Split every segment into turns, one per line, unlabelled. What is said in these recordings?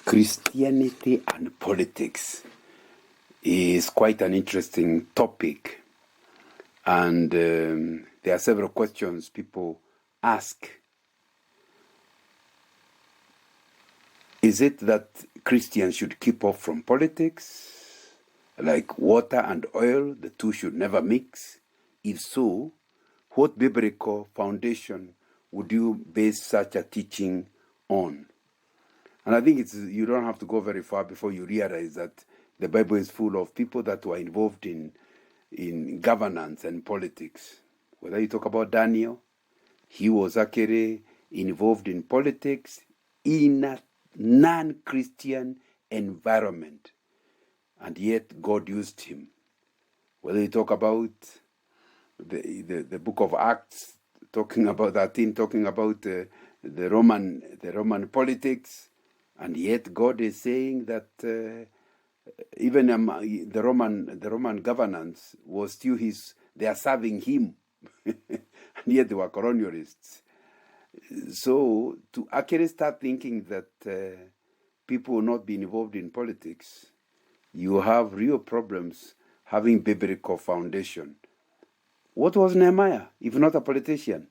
Christianity and politics is quite an interesting topic, and there are several questions people ask. Is it that Christians should keep off from politics? Like water and oil, the two should never mix? If so, what biblical foundation would you base such a teaching on? And I think you don't have to go very far before you realize that the Bible is full of people that were involved in governance and politics. Whether you talk about Daniel, he was actually involved in politics in a non-Christian environment, and yet God used him. Whether you talk about the book of Acts, talking about the Roman politics, and yet God is saying that even the Roman governance was still they are serving him, and yet they were colonialists. So to actually start thinking that people will not be involved in politics, you have real problems having biblical foundation. What was Nehemiah, if not a politician?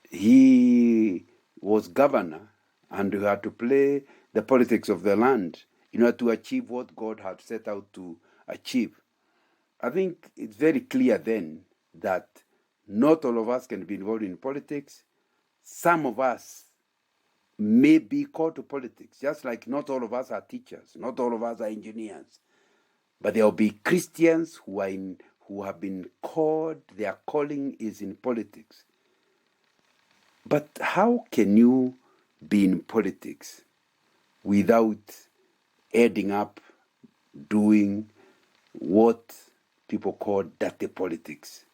He was governor, and he had to play the politics of the land in order to achieve what God had set out to achieve. I think it's very clear then that not all of us can be involved in politics. Some of us may be called to politics, just like not all of us are teachers, not all of us are engineers. But there will be Christians who have been called, their calling is in politics. But how can you be in politics without ending up doing what people call dirty politics?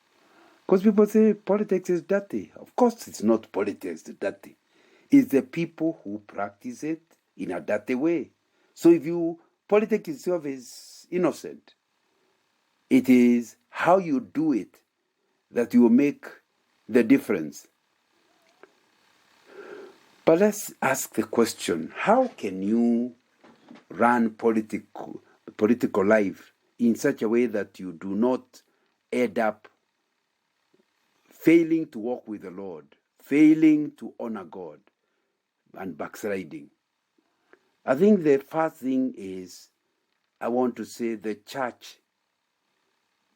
Because people say politics is dirty. Of course it's not politics that's dirty. It's the people who practice it in a dirty way. So politics itself is innocent. It is how you do it that will make the difference. But let's ask the question, how can you run political life in such a way that you do not end up failing to walk with the Lord, failing to honor God, and backsliding? I think the first thing is, I want to say the church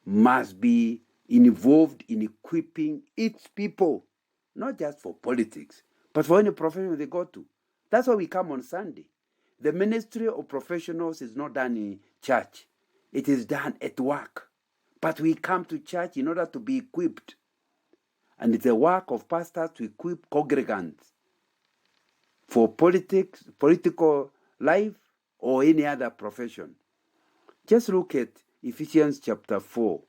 must be involved in equipping its people, not just for politics, but for any profession they go to. That's why we come on Sunday. The ministry of professionals is not done in church. It is done at work. But we come to church in order to be equipped. And it's the work of pastors to equip congregants for political life, or any other profession. Just look at Ephesians chapter 4.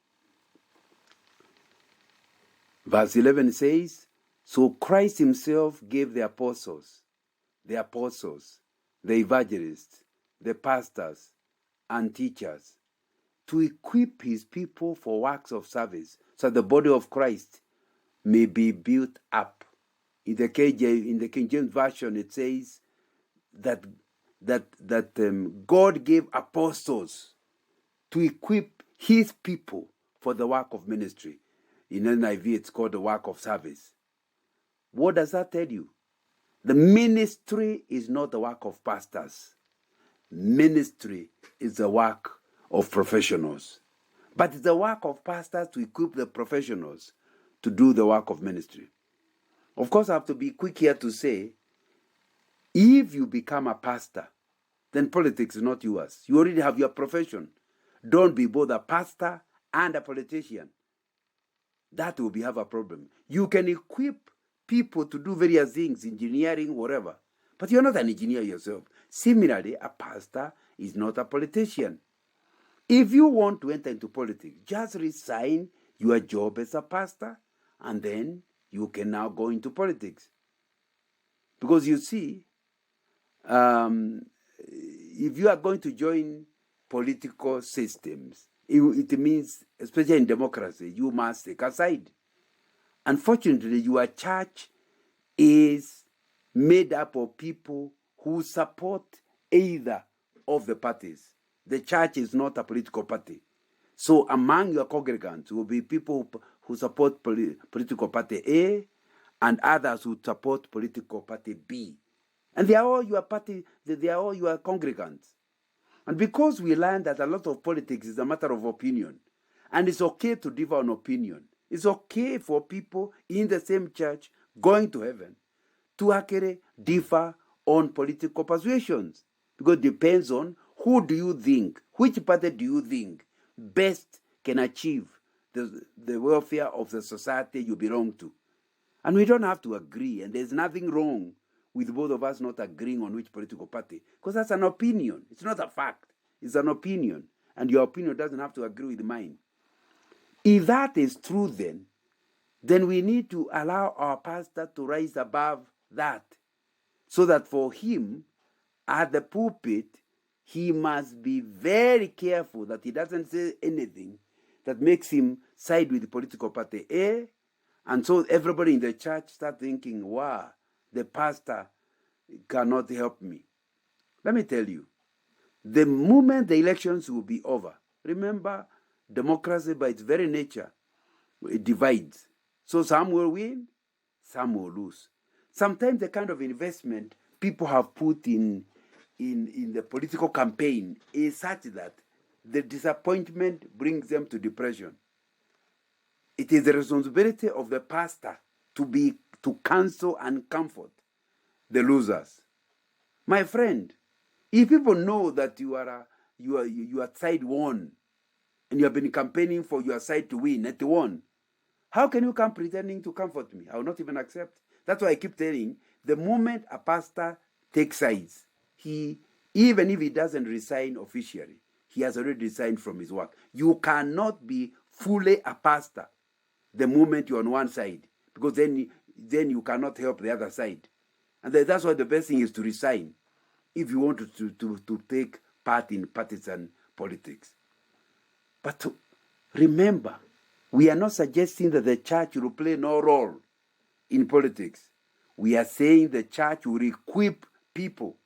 Verse 11 says, "So Christ himself gave the apostles, the evangelists, the pastors, and teachers to equip his people for works of service, so the body of Christ may be built up." In the King James Version, it says that God gave apostles to equip his people for the work of ministry. In NIV, it's called the work of service. What does that tell you? The ministry is not the work of pastors. Ministry is the work of professionals. But it's the work of pastors to equip the professionals to do the work of ministry. Of course, I have to be quick here to say, if you become a pastor, then politics is not yours. You already have your profession. Don't be both a pastor and a politician. That will have a problem. You can equip people to do various things, engineering, whatever, but you're not an engineer yourself. Similarly, a pastor is not a politician. If you want to enter into politics, just resign your job as a pastor, and then you can now go into politics. Because you see, if you are going to join political systems, it means, especially in democracy, you must take a side. Unfortunately, your church is made up of people who support either of the parties. The church is not a political party. So among your congregants will be people who support political party A and others who support political party B. And they are all your party, they are all your congregants. And because we learned that a lot of politics is a matter of opinion, and it's okay to differ on opinion, it's okay for people in the same church going to heaven to actually differ on political persuasions, because it depends on who do you think, which party do you think best can achieve the welfare of the society you belong to. And we don't have to agree, and there's nothing wrong with both of us not agreeing on which political party, because that's an opinion. It's not a fact. It's an opinion, and your opinion doesn't have to agree with mine. If that is true, then we need to allow our pastor to rise above that, so that for him, at the pulpit, he must be very careful that he doesn't say anything that makes him side with the political party A, and so everybody in the church start thinking, wow, the pastor cannot help me. Let me tell you, the moment the elections will be over, remember, democracy by its very nature, it divides. So some will win, some will lose. Sometimes the kind of investment people have put in the political campaign is such that the disappointment brings them to depression. It is the responsibility of the pastor to counsel and comfort the losers. My friend, if people know that you are side won, and you have been campaigning for your side to win at one, how can you come pretending to comfort me? I will not even accept. That's why I keep telling, the moment a pastor takes sides, even if he doesn't resign officially, he has already resigned from his work. You cannot be fully a pastor the moment you're on one side, because then you cannot help the other side. And that's why the best thing is to resign if you want to take part in partisan politics. But remember, we are not suggesting that the church will play no role in politics. We are saying the church will equip people.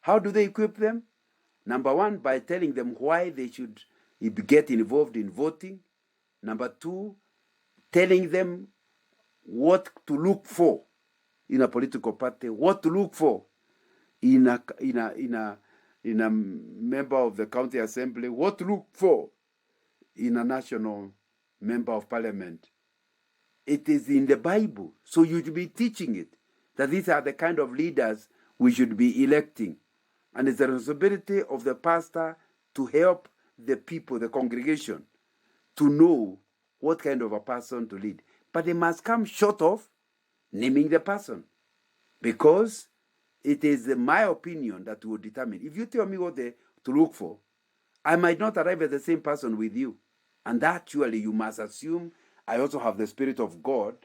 How do they equip them? Number one, by telling them why they should get involved in voting. Number two, telling them what to look for in a political party, what to look for in a member of the county assembly, what to look for in a national member of parliament. It is in the Bible, so you should be teaching it, that these are the kind of leaders we should be electing. And it's the responsibility of the pastor to help the people, the congregation, to know what kind of a person to lead. But they must come short of naming the person, because it is my opinion that will determine. If you tell me what to look for, I might not arrive at the same person with you. And actually, you must assume I also have the Spirit of God,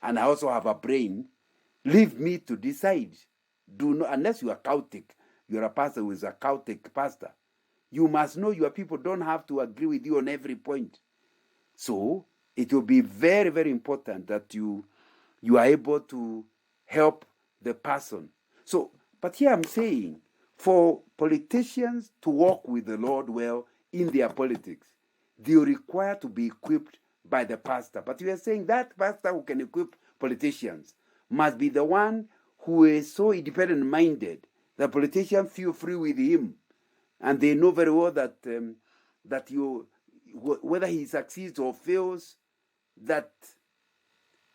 and I also have a brain. Leave me to decide. Do not, unless you are chaotic, you're a pastor who is a chaotic pastor. You must know your people don't have to agree with you on every point. So it will be very, very important that you are able to help the person. So, but here I'm saying, for politicians to walk with the Lord well in their politics, they are required to be equipped by the pastor. But we are saying that pastor who can equip politicians must be the one who is so independent-minded that politicians feel free with him, and they know very well that whether he succeeds or fails, that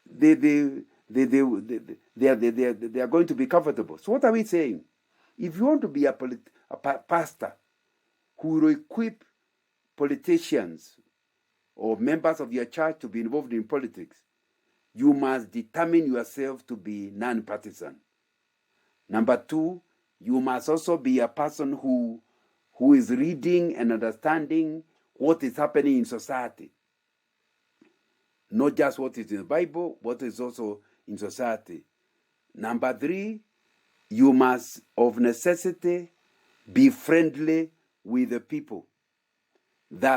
they are going to be comfortable. So what are we saying? If you want to be a pastor who will equip politicians or members of your church to be involved in politics, you must determine yourself to be non-partisan. Number two, you must also be a person who is reading and understanding what is happening in society. Not just what is in the Bible, what is also in society. Number three, you must of necessity be friendly with the people,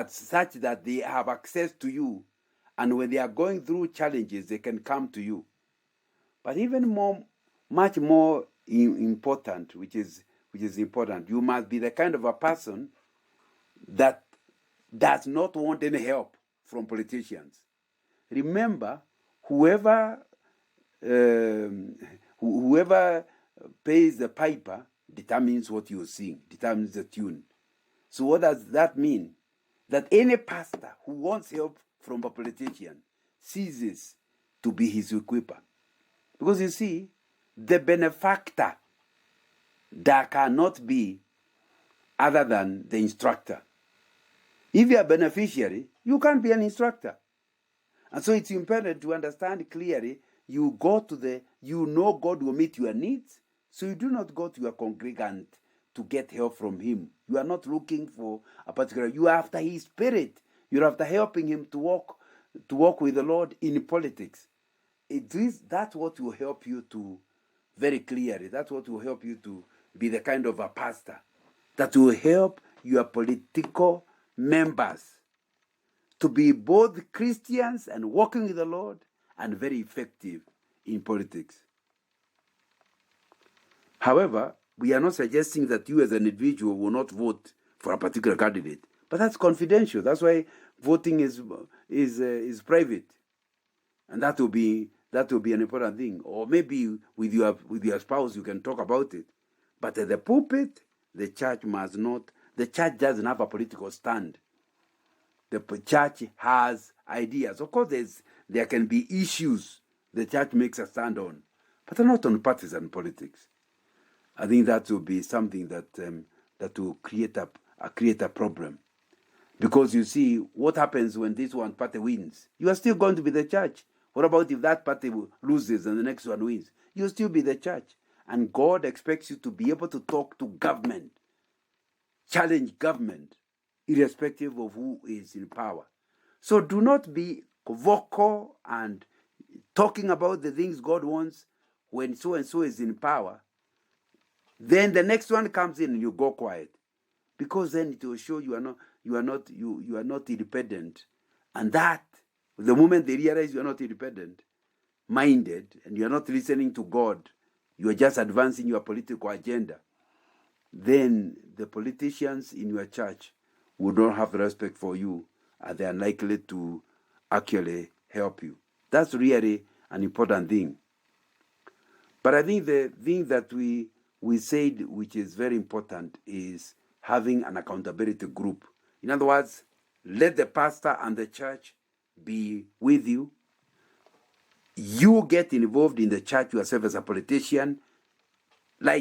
such that they have access to you, and when they are going through challenges, they can come to you. But even much more important, which is important. You must be the kind of a person that does not want any help from politicians. Remember, whoever pays the piper determines what you sing, determines the tune. So what does that mean? That any pastor who wants help from a politician ceases to be his equiper. Because you see, the benefactor, there cannot be other than the instructor. If you are a beneficiary, you can't be an instructor. And so it's important to understand clearly, you know God will meet your needs, so you do not go to your congregant to get help from him. You are not looking for a particular, you are after his spirit. You're after helping him to walk with the Lord in politics. That's what will help you to, very clearly, that's what will help you to be the kind of a pastor that will help your political members to be both Christians and walking with the Lord and very effective in politics. However, we are not suggesting that you as an individual will not vote for a particular candidate, but that's confidential. That's why voting is private, and that will be an important thing. Or maybe with your spouse you can talk about it. But at the pulpit, the church doesn't have a political stand. The church has ideas. Of course, there can be issues the church makes a stand on, but not on partisan politics. I think that will be something that will create a problem. Because you see, what happens when this one party wins? You are still going to be the church. What about if that party loses and the next one wins? You'll still be the church. And God expects you to be able to talk to government, challenge government, irrespective of who is in power. So do not be vocal and talking about the things God wants when so and so is in power. Then the next one comes in and you go quiet, because then it will show you are not independent. And that the moment they realize you are not independent minded and you are not listening to God, you are just advancing your political agenda, then the politicians in your church will not have respect for you, and they are likely to actually help you. That's really an important thing. But I think the thing that we said, which is very important, is having an accountability group. In other words, let the pastor and the church be with you. You get involved in the church yourself as a politician,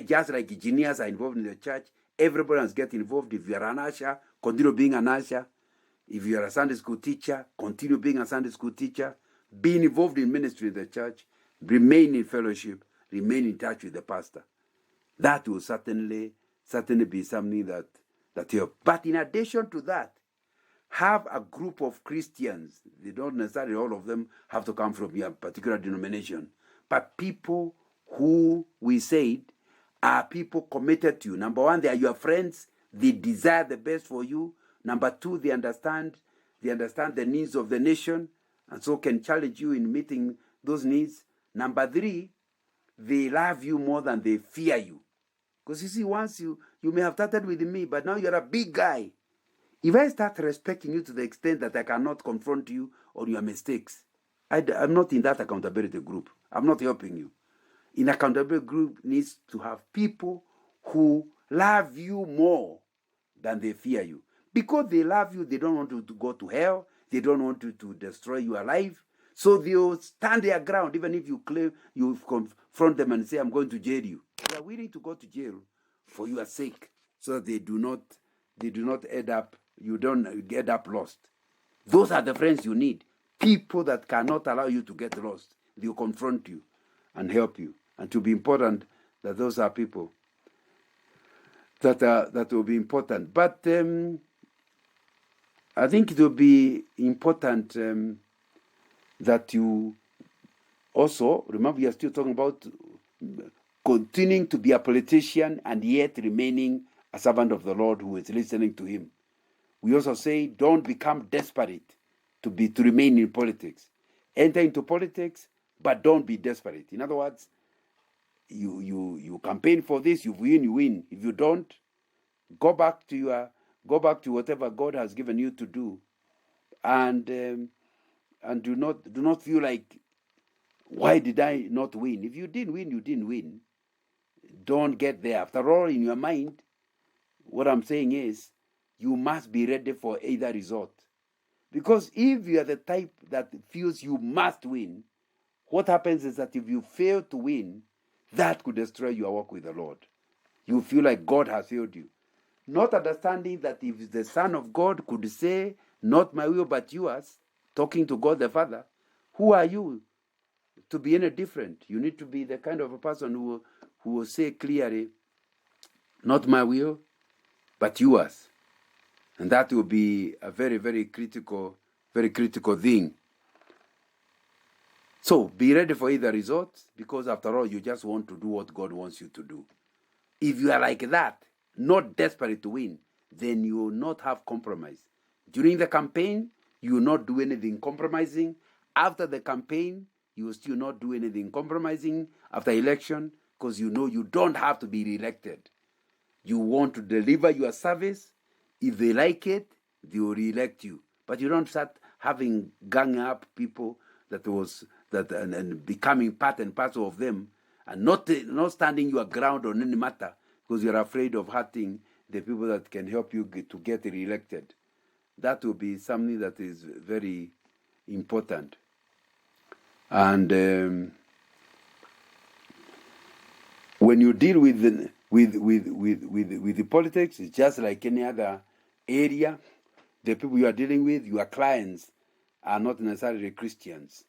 just like engineers are involved in the church. Everybody else get involved. If you are an usher, continue being an usher. If you are a Sunday school teacher, continue being a Sunday school teacher. Be involved in ministry in the church. Remain in fellowship. Remain in touch with the pastor. That will certainly be something that helps. But in addition to that, have a group of Christians. They don't necessarily all of them have to come from a particular denomination, but people who we said are people committed to you. Number one, they are your friends. They desire the best for you. Number two, they understand the needs of the nation, and so can challenge you in meeting those needs. Number three, they love you more than they fear you. Because you see, once you may have started with me, but now you're a big guy. If I start respecting you to the extent that I cannot confront you on your mistakes, I'm not in that accountability group. I'm not helping you. An accountability group needs to have people who love you more than they fear you. Because they love you, they don't want you to go to hell. They don't want you to destroy your life. So they'll stand their ground, even if you claim you confront them and say, I'm going to jail you. They are willing to go to jail for your sake, so that they do not end up, you don't get up lost. Those are the friends you need. People that cannot allow you to get lost. They will confront you and help you. And to be important, that those are people that will be important. But I think it will be important that you also, remember, we are still talking about continuing to be a politician and yet remaining a servant of the Lord who is listening to him. We also say, don't become desperate to remain in politics. Enter into politics, but don't be desperate. In other words, you campaign for this, you win, you win. If you don't, go back to whatever God has given you to do, and do not feel like, why did I not win? If you didn't win, you didn't win. Don't get there. After all, in your mind, what I'm saying is, you must be ready for either result. Because if you are the type that feels you must win, what happens is that if you fail to win, that could destroy your work with the Lord. You feel like God has failed you. Not understanding that if the Son of God could say, not my will but yours, talking to God the Father, who are you to be any different? You need to be the kind of a person who will say clearly, not my will, but yours. And that will be a very, very critical thing. So be ready for either result, because after all, you just want to do what God wants you to do. If you are like that, not desperate to win, then you will not have compromise. During the campaign, you will not do anything compromising. After the campaign, you will still not do anything compromising after election, because you know you don't have to be re-elected. You want to deliver your service. If they like it, they will re-elect you. But you don't start having gang up people and becoming part and parcel of them, and not standing your ground on any matter, because you're afraid of hurting the people that can help you to get re-elected. That will be something that is very important. And when you deal with the politics, it's just like any other area. The people you are dealing with, your clients, are not necessarily Christians.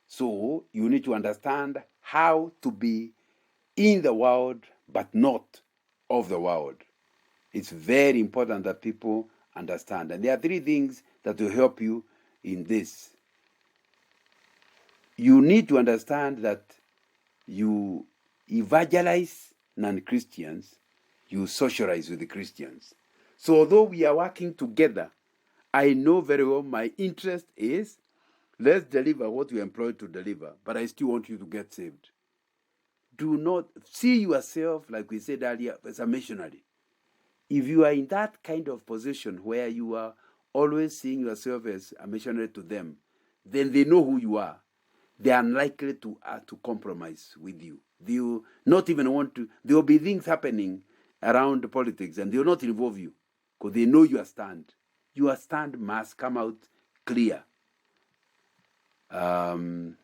So you need to understand how to be in the world, but not of the world. It's very important that people understand. And there are 3 things that will help you in this. You need to understand that you evangelize non-Christians, you socialize with the Christians. So although we are working together, I know very well my interest is, let's deliver what we are employed to deliver, but I still want you to get saved. Do not see yourself, like we said earlier, as a missionary. If you are in that kind of position where you are always seeing yourself as a missionary to them, then they know who you are. They are unlikely to compromise with you. They will not even want to. There will be things happening around politics, and they will not involve you, because they know your stand. Your stand must come out clear. And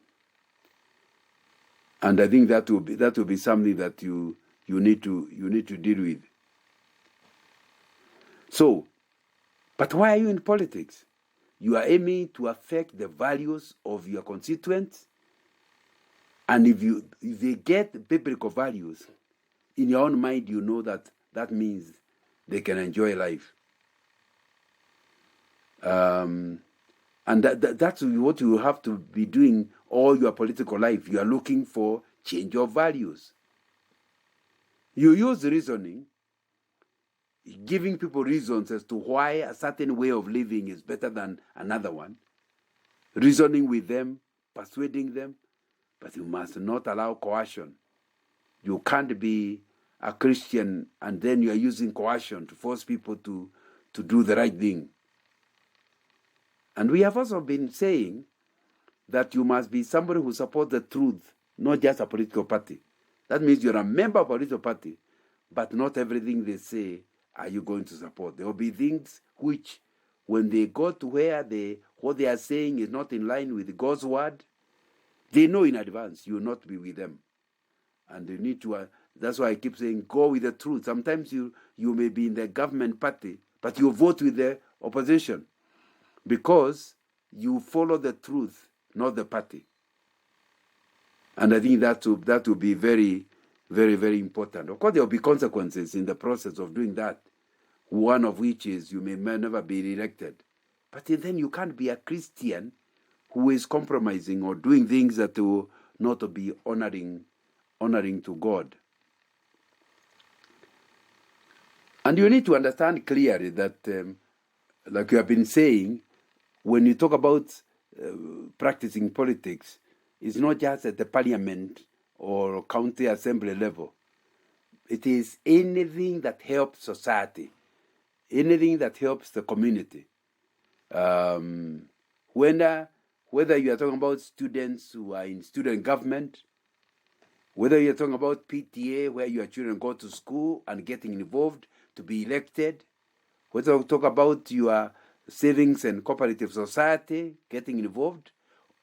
I think that will be something that you need to deal with. So, but why are you in politics? You are aiming to affect the values of your constituents, and if they get biblical values, in your own mind, you know that means they can enjoy life. And that's what you have to be doing all your political life. You are looking for change of values. You use reasoning, giving people reasons as to why a certain way of living is better than another one, reasoning with them, persuading them, but you must not allow coercion. You can't be a Christian and then you are using coercion to force people to do the right thing. And we have also been saying that you must be somebody who supports the truth, not just a political party. That means you're a member of a political party, but not everything they say are you going to support. There will be things which, when they go to where what they are saying is not in line with God's word, they know in advance you will not be with them. And you need to, that's why I keep saying, go with the truth. Sometimes you may be in the government party, but you vote with the opposition, because you follow the truth, not the party. And I think that will be very, very, very important. Of course, there will be consequences in the process of doing that, one of which is you may never be elected. But then you can't be a Christian who is compromising or doing things that will not be honoring to God. And you need to understand clearly that, like you have been saying, when you talk about practicing politics, it's not just at the parliament or county assembly level. It is anything that helps society, anything that helps the community. Whether you are talking about students who are in student government, whether you're talking about PTA, where your children go to school and getting involved to be elected, whether you talk about your savings and cooperative society, getting involved,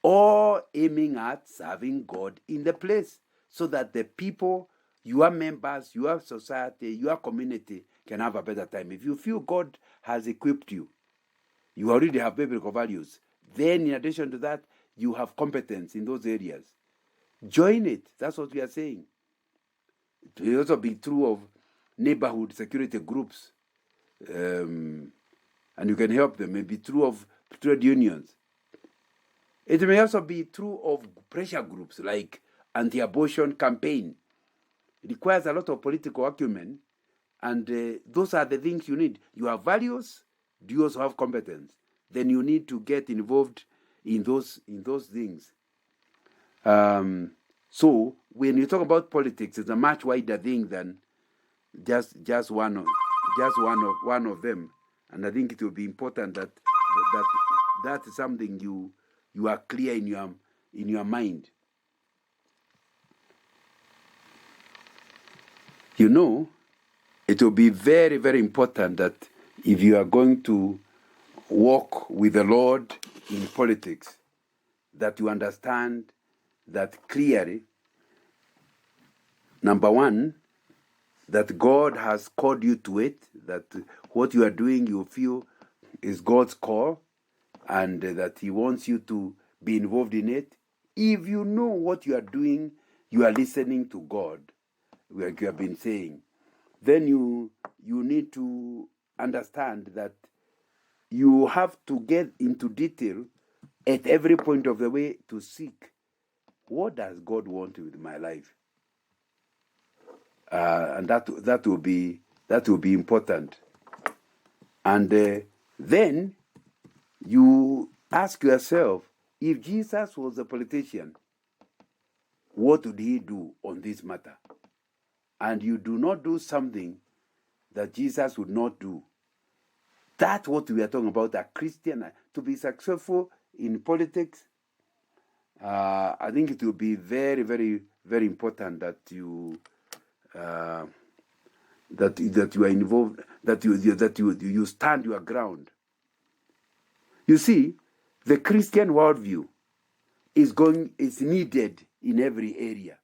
or aiming at serving God in the place so that the people, your members, your society, your community can have a better time. If you feel God has equipped you, you already have biblical values, then in addition to that, you have competence in those areas. Join it. That's what we are saying. It will also be true of neighborhood security groups, and you can help them. It may be true of trade unions. It may also be true of pressure groups like anti-abortion campaign. It requires a lot of political acumen, and those are the things you need. You have values, do you also have competence? Then you need to get involved in those things. So when you talk about politics, it's a much wider thing than just one of them. And I think it will be important that is something you are clear in your mind. You know, it will be very, very important that if you are going to walk with the Lord in politics, that you understand that clearly, number one, that God has called you to it, that what you are doing you feel is God's call, and that He wants you to be involved in it. If you know what you are doing, you are listening to God, like you have been saying, then you need to understand that you have to get into detail at every point of the way to seek, what does God want with my life? And that will be important. And then you ask yourself, if Jesus was a politician, what would He do on this matter? And you do not do something that Jesus would not do. That's what we are talking about, a Christian. To be successful in politics, I think it will be very, very, very important that you that you are involved, that you stand your ground. You see, the Christian worldview is needed in every area,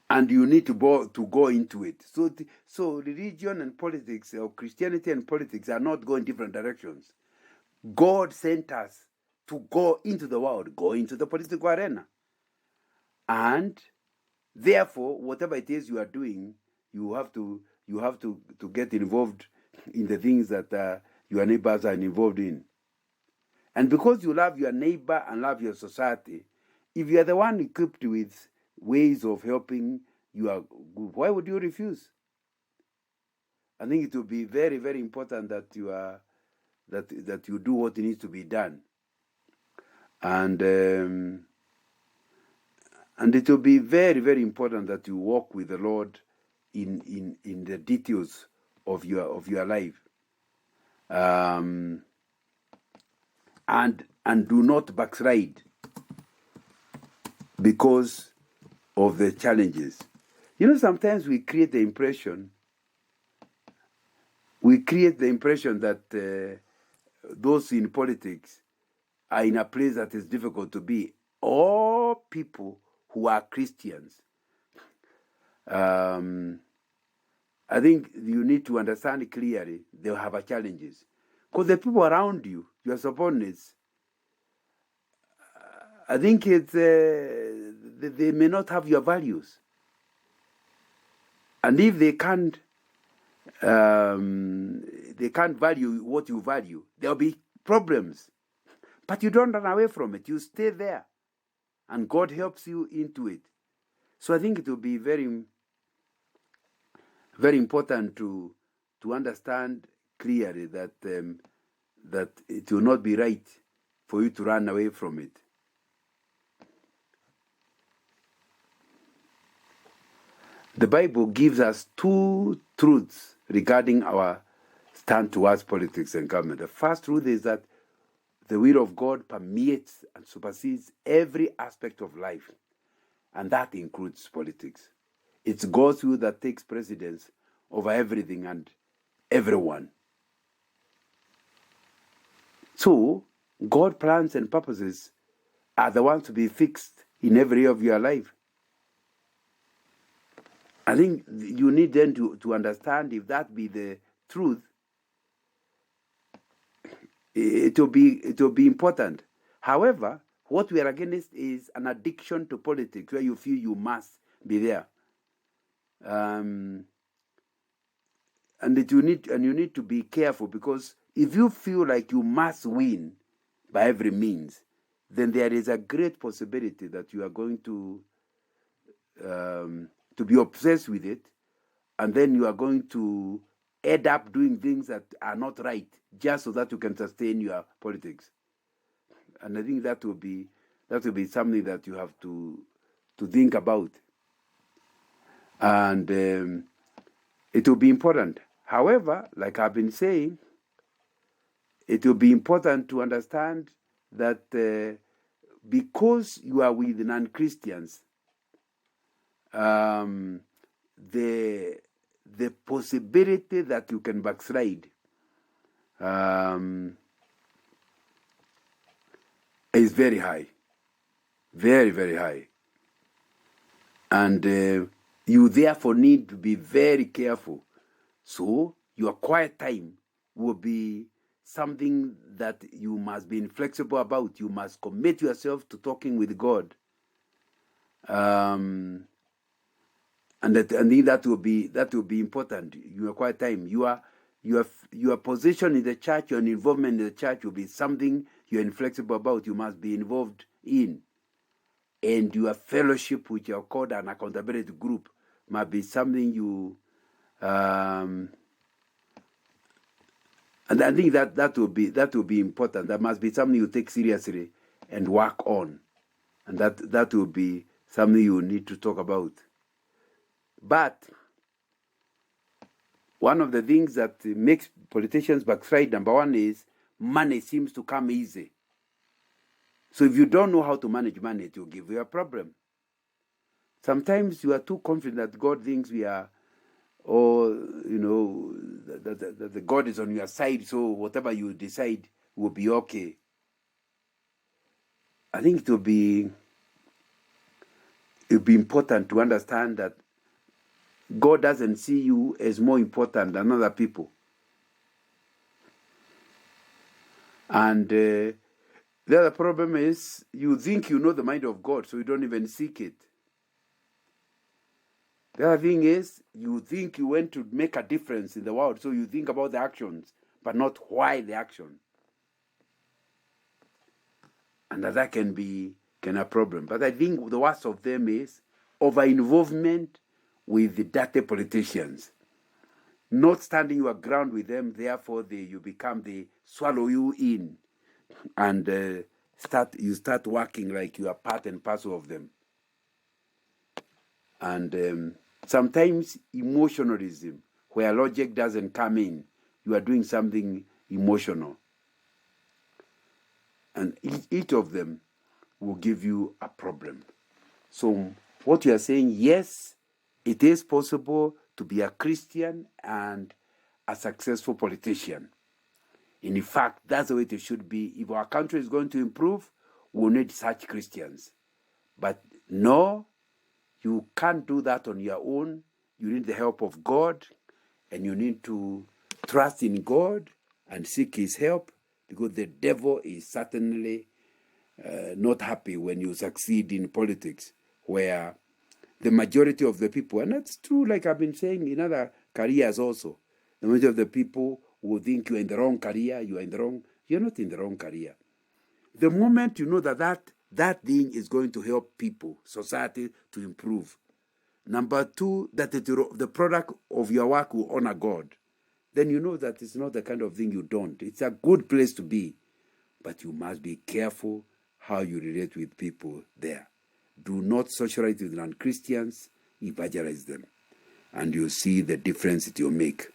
and you need to go into it. So religion and politics, or Christianity and politics, are not going different directions. God sent us to go into the world, go into the political arena, and therefore, whatever it is you are doing, you have to get involved in the things that your neighbors are involved in. And because you love your neighbor and love your society, if you are the one equipped with ways of helping your group, why would you refuse? I think it will be very, very important that you are that you do what needs to be done, and it will be very, very important that you walk with the Lord in the details of your life, and do not backslide because of the challenges. You know, sometimes we create the impression that those in politics are in a place that is difficult to be. All people who are Christians, I think you need to understand clearly they will have challenges. Because the people around you, your subordinates, I think they may not have your values. And if they can't value what you value, there will be problems. But you don't run away from it. You stay there. And God helps you into it. So I think it will be very, very important to understand clearly that that it will not be right for you to run away from it. The Bible gives us two truths regarding our stand towards politics and government. The first truth is that the will of God permeates and supersedes every aspect of life, and that includes politics. It's God's will that takes precedence over everything and everyone. So, God's plans and purposes are the ones to be fixed in every area of your life. I think you need then to understand, if that be the truth, it will be important. However, what we are against is an addiction to politics, where you feel you must be there, and you need to be careful, because if you feel like you must win by every means, then there is a great possibility that you are going to be obsessed with it, and then you are going to end up doing things that are not right, just so that you can sustain your politics. And I think that will be something that you have to think about, and it will be important. However, like I've been saying, it will be important to understand that because you are with non-Christians, the possibility that you can backslide is very high, very, very high. And you therefore need to be very careful. So your quiet time will be something that you must be inflexible about. You must commit yourself to talking with God. And I think that will be important. Your quiet time, your position in the church, your involvement in the church will be something you're inflexible about. You must be involved in, and your fellowship, which are called an accountability group, must be something you. And I think that will be important. That must be something you take seriously and work on, and that will be something you need to talk about. But one of the things that makes politicians backslide, number one, is money seems to come easy. So if you don't know how to manage money, it will give you a problem. Sometimes you are too confident that God thinks we are, or that the God is on your side, so whatever you decide will be okay. I think it will be important to understand that God doesn't see you as more important than other people. And the other problem is you think you know the mind of God, so you don't even seek it. The other thing is you think you want to make a difference in the world, so you think about the actions, but not why the action. And that can be a problem. But I think the worst of them is over-involvement with the dirty politicians. Not standing your ground with them, therefore you become, they swallow you in, and start working like you are part and parcel of them. And sometimes emotionalism, where logic doesn't come in, you are doing something emotional. And each of them will give you a problem. So what you are saying, yes, it is possible to be a Christian and a successful politician. In fact, that's the way it should be. If our country is going to improve, we'll need such Christians. But no, you can't do that on your own. You need the help of God, and you need to trust in God and seek His help, because the devil is certainly not happy when you succeed in politics, where the majority of the people, and that's true, like I've been saying in other careers also, the majority of the people will think you're in the wrong career, you're not in the wrong career. The moment you know that thing is going to help people, society to improve. Number two, that the product of your work will honor God. Then you know that it's not the kind of thing you don't. It's a good place to be, but you must be careful how you relate with people there. Do not socialize with non-Christians, evangelize them. and you'll see the difference it will make.